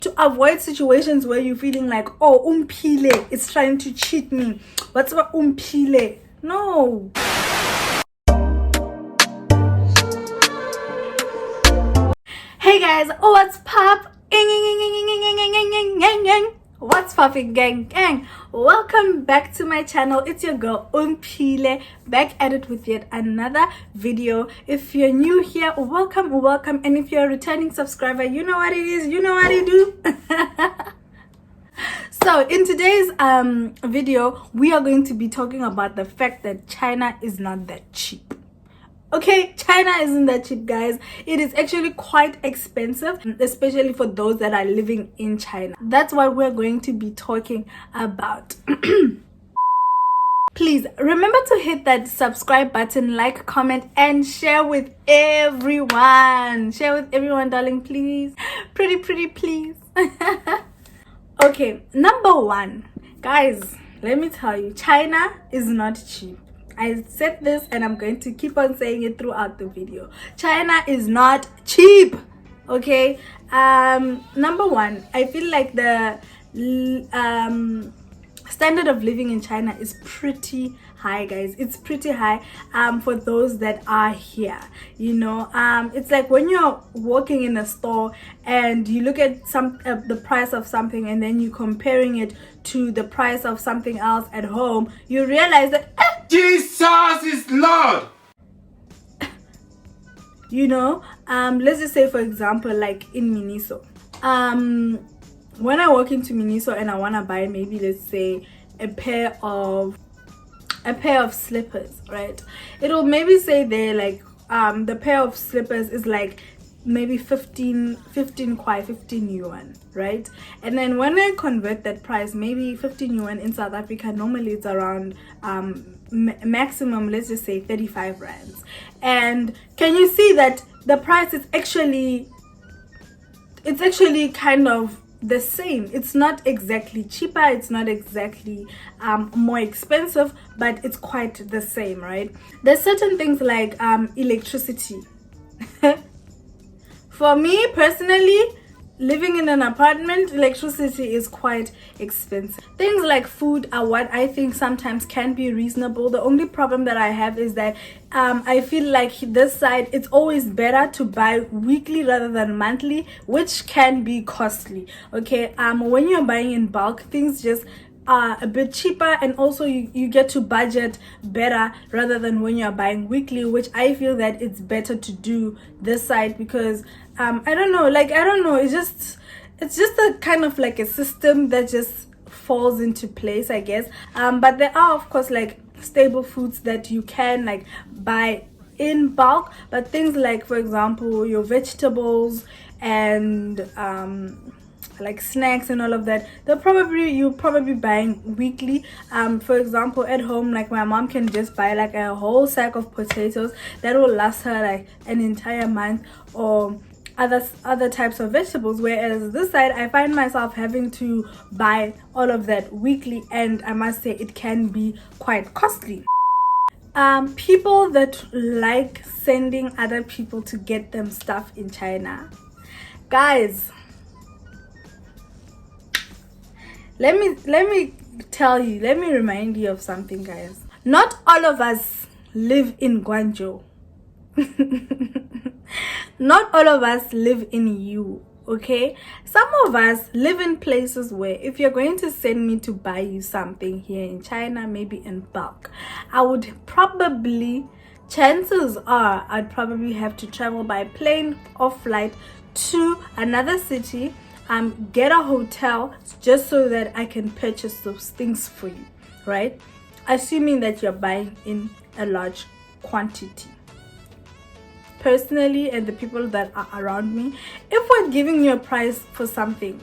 to avoid situations where you're feeling like, oh, omphile is trying to cheat me. What's about omphile? No. Hey guys, what's pop? What's popping, gang? Welcome back to my channel. It's your girl omphile, back at it with yet another video. If you're new here, welcome, and if you're a returning subscriber, you know what it is, you know what I do. So in today's video, we are going to be talking about the fact that China is not that cheap. Okay, China isn't that cheap, guys. It is actually quite expensive, especially for those that are living in China. That's what we're going to be talking about. Please remember to hit that subscribe button, like, comment, and share with everyone. Share with everyone, darling, please. Pretty, please. Okay, number one, guys, let me tell you, China is not cheap. I said this and I'm going to keep on saying it throughout the video. China is not cheap. Okay, number one, I feel like the standard of living in China is pretty high, guys. It's pretty high for those that are here, you know. It's like when you're walking in a store and you look at the price of something and then you're comparing it to the price of something else at home, you realize that Jesus is Lord. You know, let's just say, for example, like in Miniso, when I walk into Miniso and I want to buy maybe, let's say, a pair of slippers, right? It'll maybe say there like the pair of slippers is like maybe 15 yuan, right? And then when I convert that price, maybe 15 yuan in South Africa, normally it's around maximum, let's just say 35 rands. And can you see that the price is actually kind of the same? It's not exactly cheaper, it's not exactly more expensive, but it's quite the same, right? There's certain things like electricity. For me personally, living in an apartment, electricity is quite expensive. Things like food are what I think sometimes can be reasonable. The only problem that I have is that I feel like this side, it's always better to buy weekly rather than monthly, which can be costly. Okay, when you're buying in bulk, things just are a bit cheaper, and also you get to budget better rather than when you're buying weekly, which I feel that it's better to do this side because I don't know, it's just a kind of like a system that just falls into place, I guess. But there are, of course, like stable foods that you can like buy in bulk, but things like, for example, your vegetables and like snacks and all of that, you'll probably buying weekly. For example, at home, like my mom can just buy like a whole sack of potatoes that will last her like an entire month, or other types of vegetables, whereas this side I find myself having to buy all of that weekly, and I must say it can be quite costly. People that like sending other people to get them stuff in China, guys, let me tell you, let me remind you of something, guys. Not all of us live in Guangzhou. Not all of us live in you, okay? Some of us live in places where if you're going to send me to buy you something here in China, maybe in bulk, I would probably, chances are I'd probably have to travel by plane or flight to another city, get a hotel just so that I can purchase those things for you, right? Assuming that you're buying in a large quantity. Personally, and the people that are around me, if we're giving you a price for something,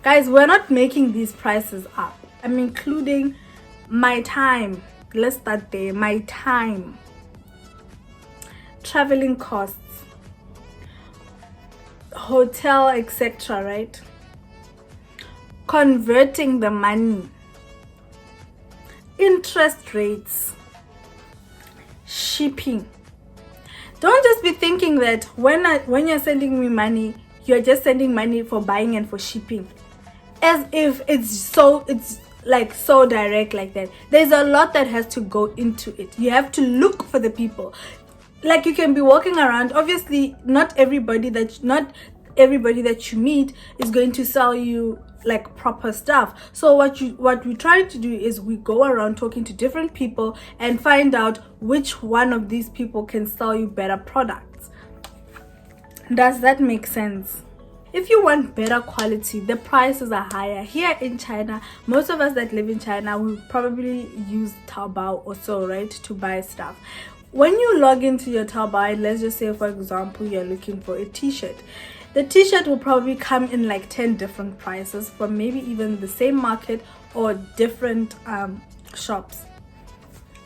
guys, we're not making these prices up. I'm including my time. Let's start there. My time, traveling costs, hotel, etc., right? Converting the money, interest rates, shipping. Don't just be thinking that when you're sending me money, you're just sending money for buying and for shipping, as if it's like so direct like that. There's a lot that has to go into it. You have to look for the people. Like, you can be walking around, obviously not everybody that you meet is going to sell you like proper stuff. So what we try to do is we go around talking to different people and find out which one of these people can sell you better products. Does that make sense? If you want better quality, the prices are higher. Here in China, most of us that live in China, we probably use Taobao or so, right, to buy stuff. When you log into your Taobao, let's just say, for example, you're looking for a t-shirt. The t-shirt will probably come in like 10 different prices from maybe even the same market or different shops.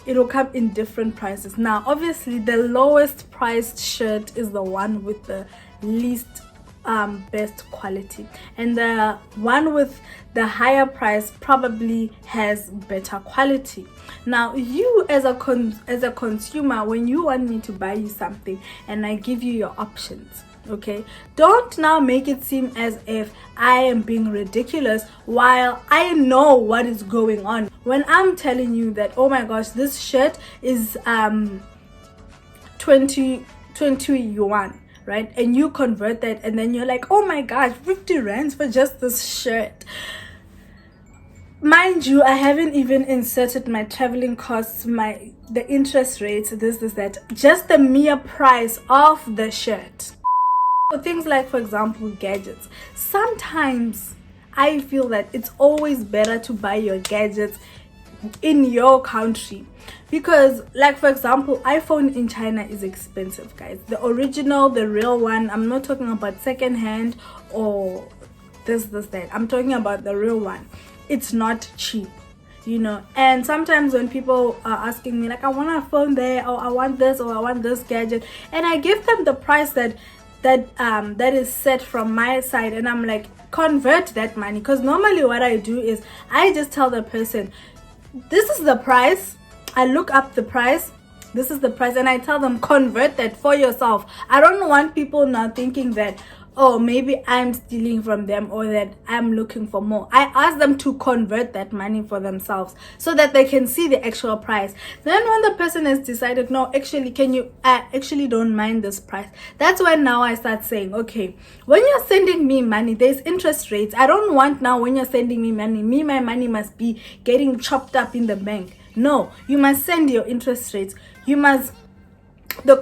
It will come in different prices. Now, obviously, the lowest priced shirt is the one with the least best quality, and the one with the higher price probably has better quality. Now, you as a consumer, when you want me to buy you something and I give you your options, okay, don't now make it seem as if I am being ridiculous while I know what is going on. When I'm telling you that, oh my gosh, this shirt is 20 yuan, right, and you convert that, and then you're like, oh my gosh, 50 rands for just this shirt. Mind you, I haven't even inserted my traveling costs, the interest rates, this, that, just the mere price of the shirt. So things like, for example, gadgets. Sometimes I feel that it's always better to buy your gadgets in your country, because, like, for example, iPhone in China is expensive, guys. The original, the real one. I'm not talking about second hand or this, that. I'm talking about the real one. It's not cheap, you know. And sometimes when people are asking me, like, I want a phone there, or I want this, or I want this gadget, and I give them the price that is set from my side, and I'm like, convert that money. Because normally what I do is I just tell the person, this is the price. I look up the price, this is the price, and I tell them, convert that for yourself. I don't want people now thinking that, oh, maybe I'm stealing from them or that I'm looking for more. I ask them to convert that money for themselves so that they can see the actual price. Then when the person has decided, no, actually, I actually don't mind this price, that's when now I start saying, okay, when you're sending me money, there's interest rates. I don't want now, when you're sending me money, my money must be getting chopped up in the bank. No, you must send your interest rates. You must, the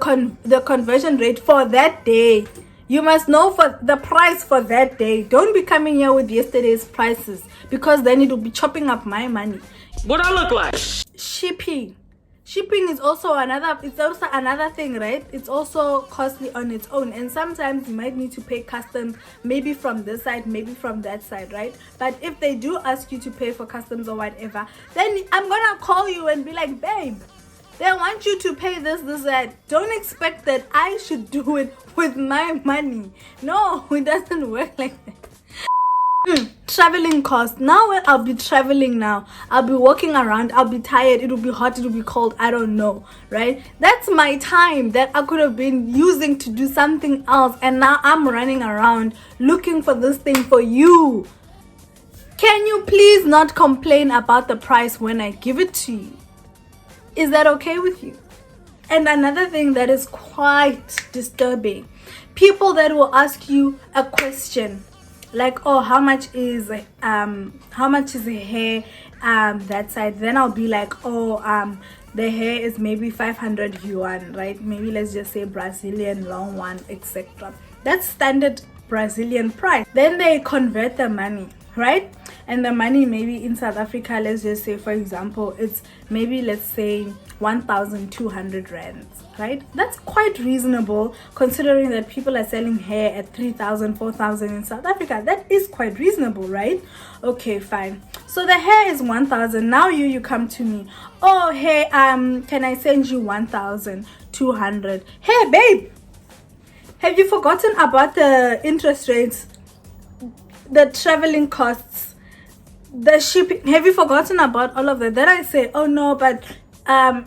conversion rate for that day. You must know for the price for that day. Don't be coming here with yesterday's prices, because then it will be chopping up my money. What I look like? Shipping is also another thing, right? It's also costly on its own, and sometimes you might need to pay customs, maybe from this side, maybe from that side, right? But if they do ask you to pay for customs or whatever, then I'm gonna call you and be like, babe, they want you to pay this, that. Don't expect that I should do it with my money. No, it doesn't work like that. Traveling costs. Now when I'll be traveling now, I'll be walking around, I'll be tired, it'll be hot, it'll be cold, I don't know, right? That's my time that I could have been using to do something else, and now I'm running around looking for this thing for you. Can you please not complain about the price when I give it to you? Is that okay with you? And another thing that is quite disturbing, people that will ask you a question like, oh, how much is the hair that side? Then I'll be like, oh, the hair is maybe 500 yuan, right? Maybe let's just say Brazilian long one, etc. That's standard Brazilian price. Then they convert the money, right? And the money maybe in South Africa, let's just say, for example, it's maybe, let's say, 1,200 rands, right? That's quite reasonable considering that people are selling hair at 3,000, 4,000 in South Africa. That is quite reasonable, right? Okay, fine. So the hair is 1,000. Now you come to me, oh, hey, can I send you 1,200? Hey, babe, have you forgotten about the interest rates, the traveling costs, the shipping? Have you forgotten about all of that? Then I say, oh no, but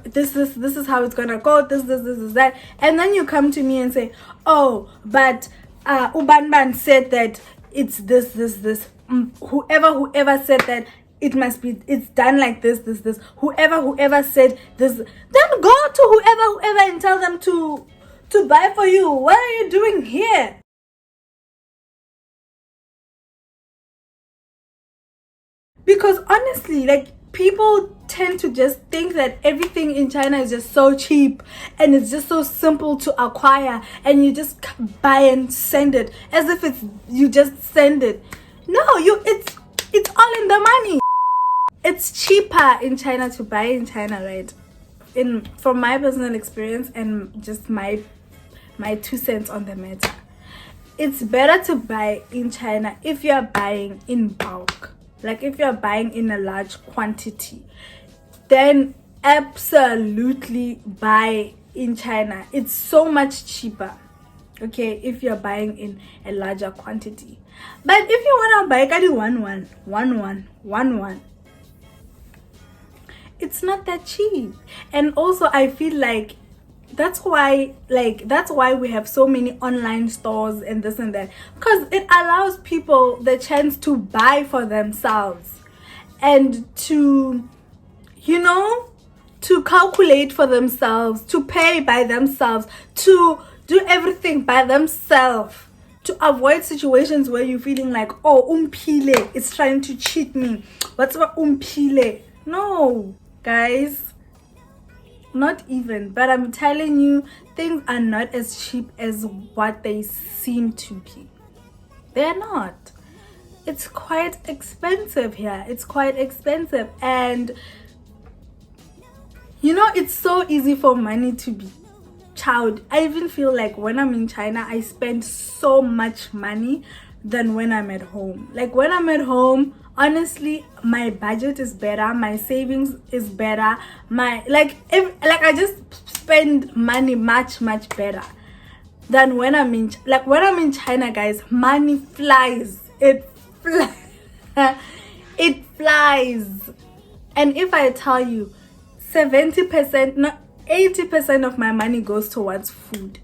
this is how it's gonna go, this is that. And then you come to me and say, oh, but Ubanban said that it's this. Whoever said that it's done like this. Whoever said this, then go to whoever and tell them to buy for you. What are you doing here? Because honestly, like, people tend to just think that everything in China is just so cheap and it's just so simple to acquire, and you just buy and send it as if you just send it. No, it's all in the money. It's cheaper in China to buy in China, right? From my personal experience and just my 2 cents on the matter, it's better to buy in China if you're buying in bulk. Like, if you're buying in a large quantity, then absolutely buy in China. It's so much cheaper, okay, if you're buying in a larger quantity. But if you want to buy one, it's not that cheap. And also, I feel like that's why we have so many online stores and this and that, because it allows people the chance to buy for themselves and to calculate for themselves, to pay by themselves, to do everything by themselves, to avoid situations where you're feeling like, oh, umphile is trying to cheat me. What's what umphile? No, guys. Not even. But I'm telling you, things are not as cheap as what they seem to be. They're not. It's quite expensive here. It's quite expensive. And it's so easy for money to be child. I even feel like when I'm in China, I spend so much money than when I'm at home. Like, when I'm at home, honestly, my budget is better, my savings is better, I just spend money much better than when I'm in China, guys. Money flies. It flies. It flies. And if I tell you 70%, no, 80% of my money goes towards food,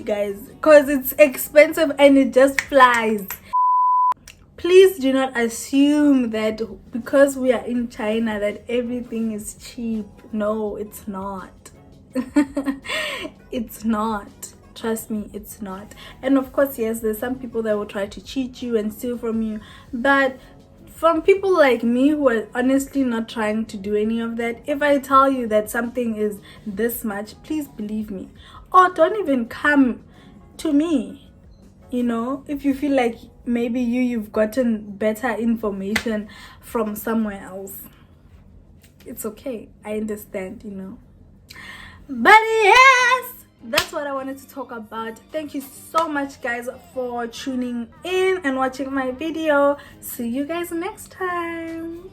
guys, because it's expensive and it just flies. Please do not assume that because we are in China that everything is cheap. No, it's not. It's not. Trust me, it's not. And of course, yes, there's some people that will try to cheat you and steal from you. But from people like me who are honestly not trying to do any of that, if I tell you that something is this much, please believe me. Or don't even come to me. If you feel like maybe you've gotten better information from somewhere else, it's okay. I understand, But yes, that's what I wanted to talk about. Thank you so much, guys, for tuning in and watching my video. See you guys next time.